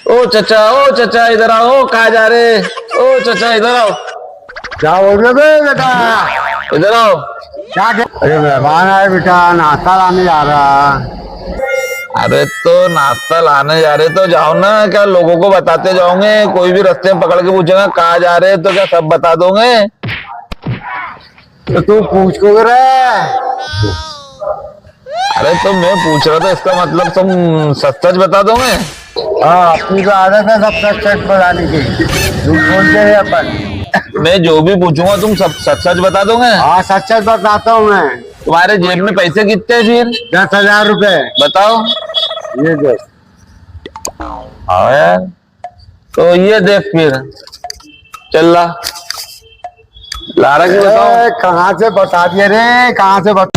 ओ चचा इधर आओ, कहाँ जा रहे? ओ चचा इधर आओ, क्या बोल रहे बे बेटा? इधर आओ। क्या अरे मेहमान आए बेटा, नाश्ता लाने जा रहा। अरे तो नाश्ता लाने जा रहे तो जाओ ना, क्या लोगों को बताते जाओगे? कोई भी रास्ते में पकड़ के पूछेगा कहाँ जा रहे तो क्या सब बता दोगे? तो तू पूछ को रहा। अरे तो मैं पूछ रहा था, इसका मतलब तुम सच सच बता दोगे? हाँ, अपनी तो आदत है सब सच सच बताने की। झूठ बोलते हैं अपन। मैं जो भी पूछूंगा तुम सब सच सच बता दोगे? हाँ, सच सच बताता हूँ मैं। तुम्हारे जेब में पैसे कितने फिर? 10,000 रुपए। बताओ। ये देख। हाँ यार, तो ये देख फिर चल ला रहा कि बताओ। कहाँ से बता दिए रे, कहाँ से बता